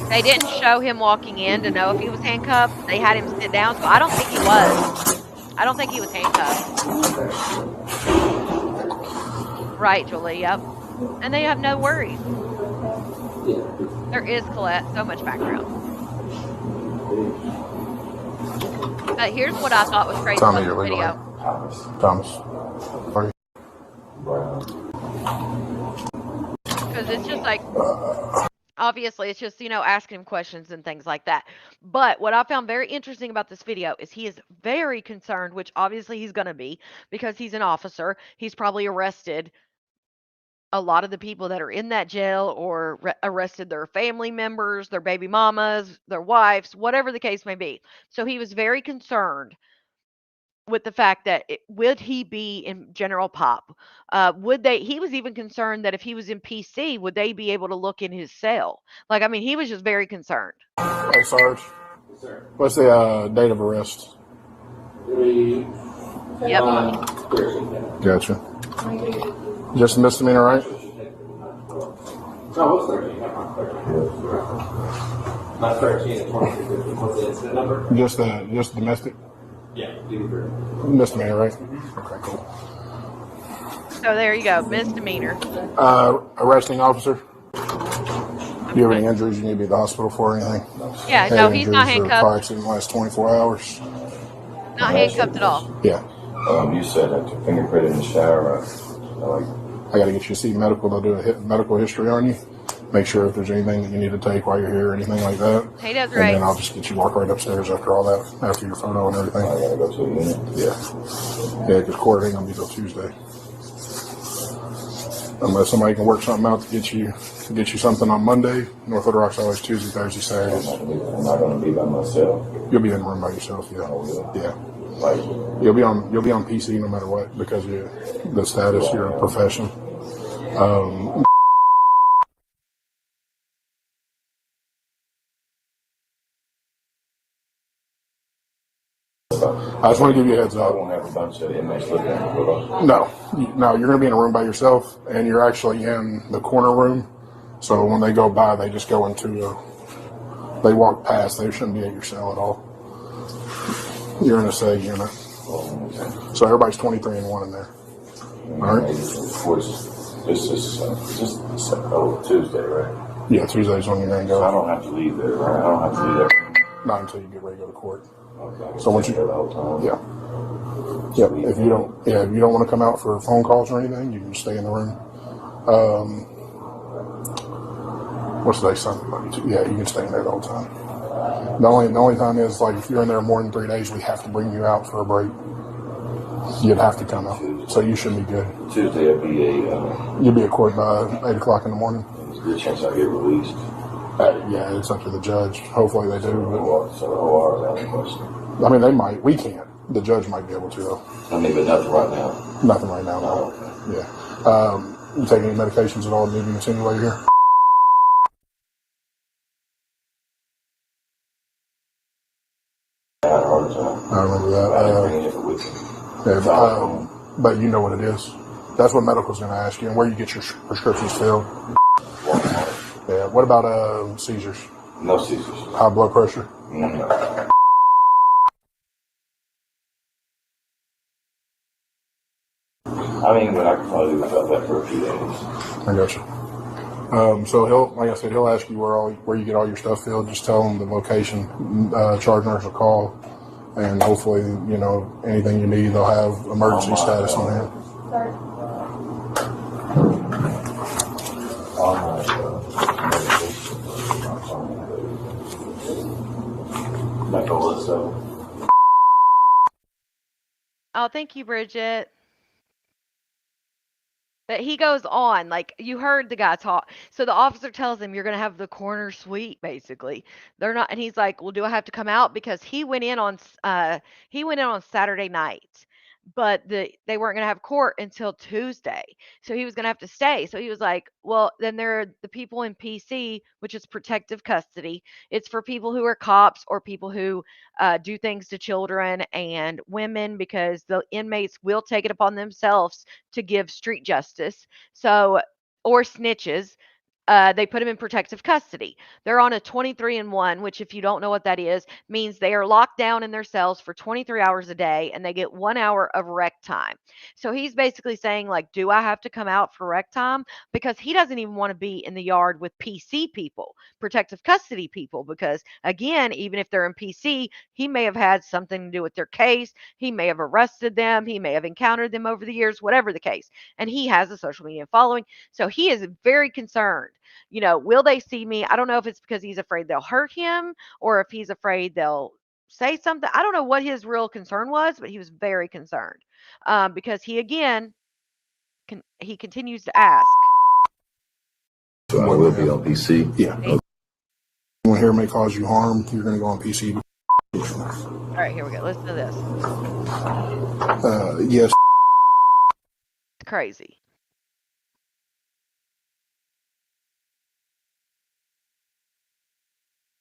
They didn't show him walking in to know if he was handcuffed. They had him sit down, so I don't think he was. I don't think he was handcuffed. Right, Julie. Yep. And they have no worries. There is, Colette, so much background. But here's what I thought was crazy Tell me about your the legal video. name. Thomas. Because it's just like, obviously, it's just, asking him questions and things like that. But what I found very interesting about this video is he is very concerned, which obviously he's going to be because he's an officer. He's probably arrested a lot of the people that are in that jail or arrested their family members, their baby mamas, their wives, whatever the case may be. So he was very concerned with the fact that would he be in General Pop? He was even concerned that if he was in PC, would they be able to look in his cell? Like, I mean, he was just very concerned. Hey, Sarge. What's the date of arrest? Yep. Gotcha. Just a misdemeanor, right? No, what's 13? Not 13, 20. What's the incident number? Just domestic? Yeah. Misdemeanor, right? Okay, cool. So there you go, misdemeanor. Arresting officer. Do you have any injuries you need to be at the hospital for or anything? Yeah, no, he's not handcuffed. Car accident in the last 24 hours? Not handcuffed at all. Yeah. You said that to fingerprint in the shower. I got to get you to see medical. They'll do a medical history on you. Make sure if there's anything that you need to take while you're here or anything like that. He does And great. then I'll just get you walk right upstairs after all that, after your photo and everything. I got to go to a unit. Yeah. Yeah, because court ain't going to be till Tuesday. Unless somebody can work something out to get you something on Monday. North Little Rock's always Tuesday, Thursday, Saturdays. I'm not going to be by myself. You'll be in the room by yourself, yeah. Yeah. Like, You'll be on PC no matter what because of the status, you're a profession. I just want to give you a heads I up. won't have a bunch of inmates looking at me. No, you're going to be in a room by yourself, and you're actually in the corner room. So when they go by, they just go they walk past. They shouldn't be at your cell at all. You're in a SEG unit. So everybody's 23 and 1 in there. All right? This is Tuesday, right? Yeah, Tuesday's when you're going to So I go. don't have to leave there, right? I don't have to leave there. Not until you get ready to go to court. Okay. So once you, the whole time. yeah. If you don't want to come out for phone calls or anything, you can stay in the room. What's today, Sunday? Yeah, you can stay in there the whole time. The only time is like if you're in there more than 3 days, we have to bring you out for a break. You'd have to come out, so you should be good. Tuesday will be You'll be at court by 8 o'clock in the morning. there's a good chance I get released. Yeah, it's up to the judge. Hopefully they do. So the OR is out of question. But, I mean, they might. We can't. The judge might be able to, though. I mean, but nothing right now. Nothing right now, no. Yeah. You take any medications at all, moving insinuate here? I had a heart attack. I remember I didn't that. bring it with me. Yeah, but you know what it is. That's what medical's going to ask you, and where you get your prescriptions filled. Yeah. What about seizures? No seizures. High blood pressure? No. I mean, but I could probably do without that for a few days. I got you. So like I said, he'll ask you where you get all your stuff filled. Just tell him the location. Charge nurse will call, and hopefully, anything you need, they'll have emergency status on hand. Like a list of Oh, thank you, Bridget. But he goes on, like you heard the guy talk. So the officer tells him you're going to have the corner suite, basically. They're not, and he's like, "Well, do I have to come out?" Because he went in on Saturday night, but they weren't going to have court until Tuesday, so he was going to have to stay. So he was like, "Well, then there are the people in PC, which is protective custody. It's for people who are cops or people who do things to children and women because the inmates will take it upon themselves to give street justice. So, or snitches. they put him in protective custody. They're on a 23-1, which, if you don't know what that is, means they are locked down in their cells for 23 hours a day and they get 1 hour of rec time. So he's basically saying, like, do I have to come out for rec time? Because he doesn't even want to be in the yard with PC people, protective custody people, because, again, even if they're in PC, he may have had something to do with their case. He may have arrested them. He may have encountered them over the years, whatever the case. And he has a social media following. So he is very concerned. Will they see me? I don't know if it's because he's afraid they'll hurt him or if he's afraid they'll say something. I don't know what his real concern was, but he was very concerned because he, again, he continues to ask. So I will be on PC. Yeah. Anyone here may cause you harm, you're going to go on PC. All right, here we go. Listen to this. Yes. It's crazy.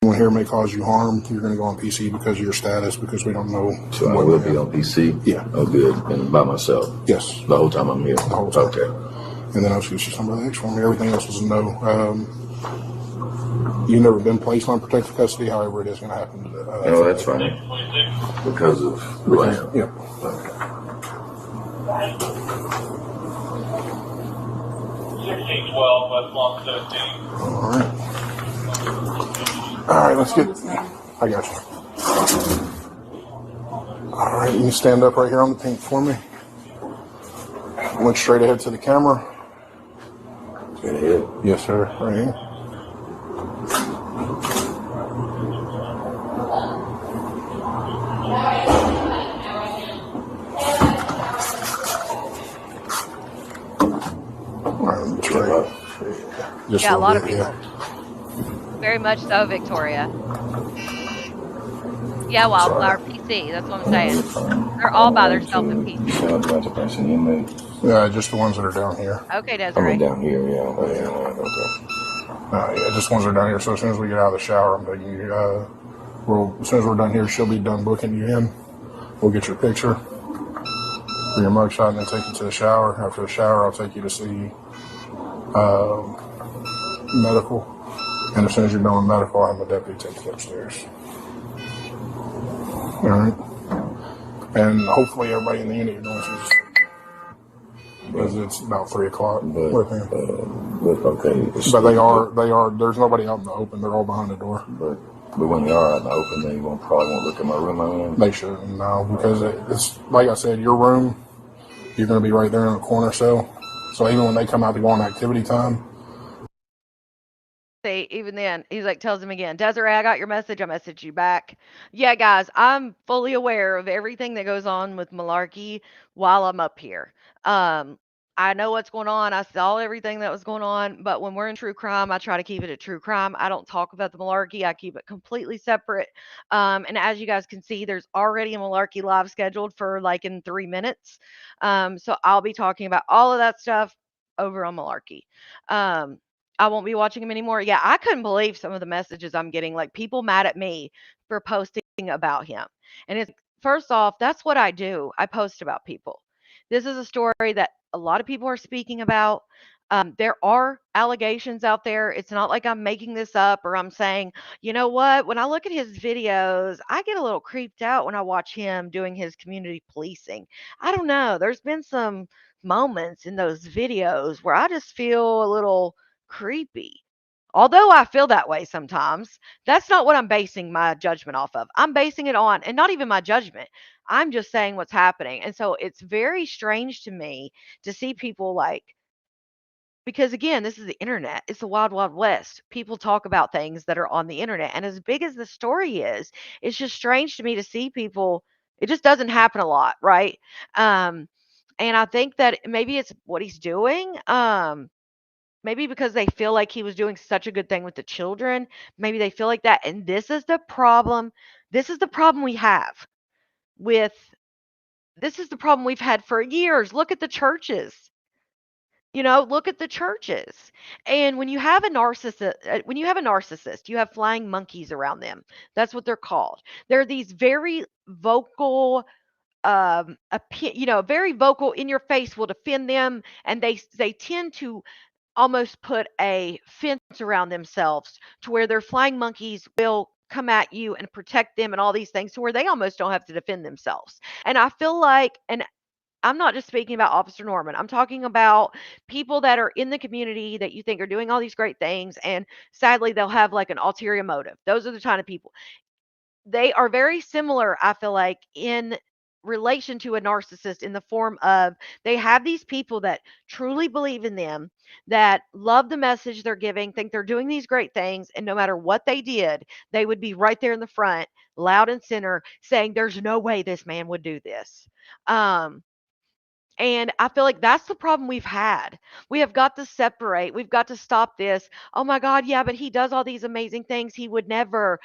Anyone here may cause you harm, you're going to go on PC because of your status, because we don't know. So I will be on PC? Yeah. Oh, good. And by myself? Yes. The whole time I'm here? The whole time. Okay. And then I was going to say something about the next one. Everything else was a no. You've never been placed on protective custody, however it is going to happen. No, that's fine. Because of who I am? Yeah. Okay. 1612 West Long 17. All right. All right, let's get. I got you. All right, you can stand up right here on the pink for me. Look straight ahead to the camera. Straight ahead? Yes, sir. Right here. All right, that's right. Just Yeah, a lot of bit, people. yeah. Very much so, Victoria. Yeah, Wildflower PC. That's what I'm saying. They're all by themselves in PC. Yeah, just the ones that are down here. Okay, I Desiree. mean, down here, yeah. Okay. Yeah, just the ones that are down here. So as soon as we get out of the shower, I'm taking you. As soon as we're done here, she'll be done booking you in. We'll get your picture for your mugshot and then take you to the shower. After the shower, I'll take you to see medical. And as soon as you're done with medical, I'll have my deputy take you upstairs. All right. And hopefully everybody in the unit you're going to just because it's about 3 o'clock with him. Okay. But they are, there's nobody out in the open. They're all behind the door. But when they are out in the open, they probably won't look at my room. They shouldn't, no, because it's, like I said, your room, you're going to be right there in the corner cell. So even when they come out to go on activity time, Even then, he's like, tells him again, Desiree, I got your message. I messaged you back. Yeah, guys, I'm fully aware of everything that goes on with Malarkey while I'm up here. I know what's going on. I saw everything that was going on, but when we're in true crime, I try to keep it a true crime. I don't talk about the Malarkey. I keep it completely separate. And as you guys can see, there's already a Malarkey live scheduled for like in 3 minutes. So I'll be talking about all of that stuff over on Malarkey. I won't be watching him anymore. Yeah, I couldn't believe some of the messages I'm getting, like people mad at me for posting about him. And it's first off, that's what I do. I post about people. This is a story that a lot of people are speaking about. There are allegations out there. It's not like I'm making this up or I'm saying, you know what, when I look at his videos, I get a little creeped out when I watch him doing his community policing. I don't know. There's been some moments in those videos where I just feel a little creepy. Although I feel that way sometimes, that's not what I'm basing my judgment off of. I'm basing it on, and not even my judgment. I'm just saying what's happening. And so it's very strange to me to see people like, because again, this is the internet. It's the wild, wild west. People talk about things that are on the internet. And as big as the story is, it's just strange to me to see people. It just doesn't happen a lot, right? And I think that maybe it's what he's doing. Maybe because they feel like he was doing such a good thing with the children. Maybe they feel like that. And this is the problem. This is the problem we have with this is the problem we've had for years. Look at the churches. Look at the churches. And when you have a narcissist, you have flying monkeys around them. That's what they're called. They're these very vocal very vocal in your face will defend them, and they tend to almost put a fence around themselves to where their flying monkeys will come at you and protect them and all these things to where they almost don't have to defend themselves. And I feel like, and I'm not just speaking about Officer Norman. I'm talking about people that are in the community that you think are doing all these great things, and sadly, they'll have like an ulterior motive. Those are the kind of people. They are very similar, I feel like, in relation to a narcissist in the form of they have these people that truly believe in them, that love the message they're giving, think they're doing these great things, and no matter what they did, they would be right there in the front, loud and center, saying, "There's no way this man would do this." Um, and I feel like that's the problem we've had. We have got to separate. We've got to stop this. Oh my God, yeah, but he does all these amazing things. He would never.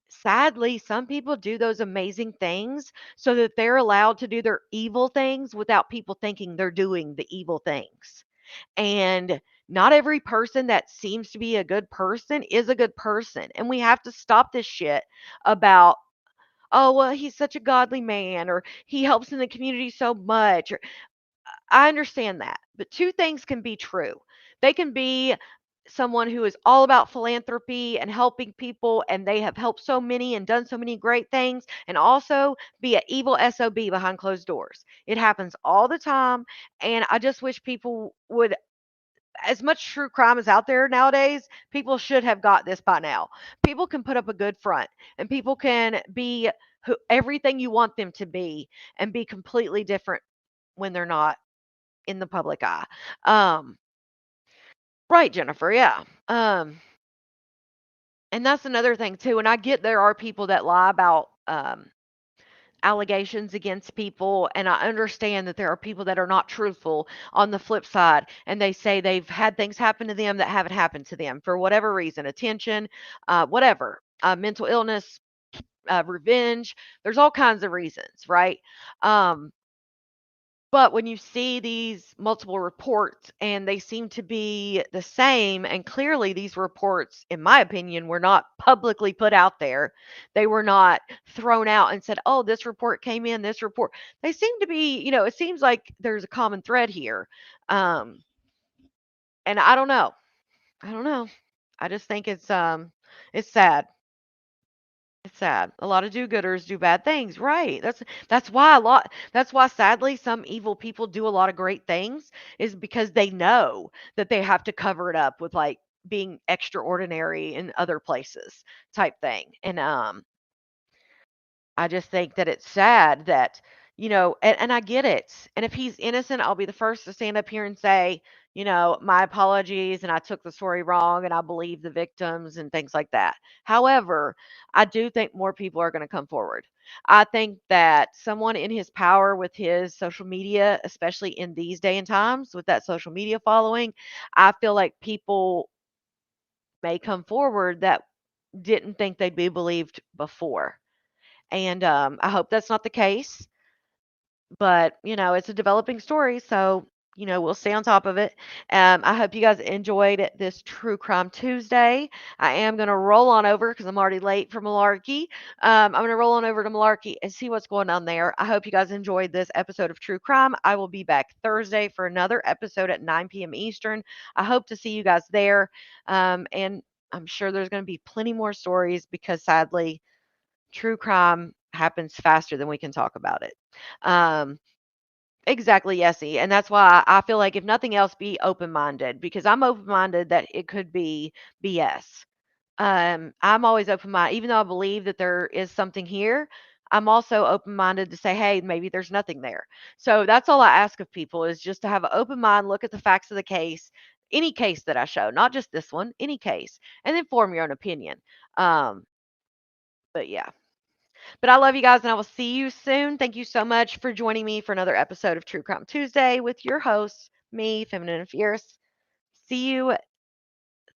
Sadly, some people do those amazing things so that they're allowed to do their evil things without people thinking they're doing the evil things. And not every person that seems to be a good person is a good person. And we have to stop this shit about, oh, well, he's such a godly man, or he helps in the community so much. Or, I understand that. But two things can be true. They can be someone who is all about philanthropy and helping people, and they have helped so many and done so many great things, and also be an evil SOB behind closed doors. It happens all the time. And I just wish people would, as much true crime is out there nowadays, people should have got this by now. People can put up a good front, and people can be everything you want them to be, and be completely different when they're not in the public eye. Um, right, Jennifer. Yeah. And that's another thing too. And I get there are people that lie about allegations against people, and I understand that there are people that are not truthful on the flip side, and they say they've had things happen to them that haven't happened to them for whatever reason, attention, whatever, mental illness, revenge. There's all kinds of reasons, right? Um, But when you see these multiple reports and they seem to be the same, and clearly these reports, in my opinion, were not publicly put out there. They were not thrown out and said, oh, this report came in, this report. They seem to be, it seems like there's a common thread here. Um, and I don't know. I don't know. I just think it's sad. It's sad. A lot of do-gooders do bad things, right? That's why sadly some evil people do a lot of great things, is because they know that they have to cover it up with like being extraordinary in other places type thing. And I just think that it's sad that, and I get it. And if he's innocent, I'll be the first to stand up here and say, my apologies, and I took the story wrong, and I believe the victims and things like that. However, I do think more people are going to come forward. I think that someone in his power with his social media, especially in these day and times with that social media following, I feel like people may come forward that didn't think they'd be believed before. And I hope that's not the case. But, it's a developing story. So, we'll stay on top of it. I hope you guys enjoyed this True Crime Tuesday. I am going to roll on over because I'm already late for Malarkey. I'm going to roll on over to Malarkey and see what's going on there. I hope you guys enjoyed this episode of True Crime. I will be back Thursday for another episode at 9 p.m. Eastern. I hope to see you guys there. And I'm sure there's going to be plenty more stories because sadly, true crime happens faster than we can talk about it. Um, exactly, Yessie. And that's why I feel like if nothing else, be open-minded, because I'm open-minded that it could be BS. I'm always open-minded, even though I believe that there is something here. I'm also open-minded to say, hey, maybe there's nothing there. So that's all I ask of people, is just to have an open mind, look at the facts of the case, any case that I show, not just this one, any case, and then form your own opinion. But yeah. But I love you guys, and I will see you soon. Thank you so much for joining me for another episode of True Crime Tuesday with your host, me, Feminine and Fierce. See you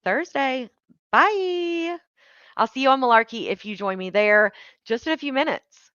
Thursday. Bye. I'll see you on Malarkey if you join me there just in a few minutes.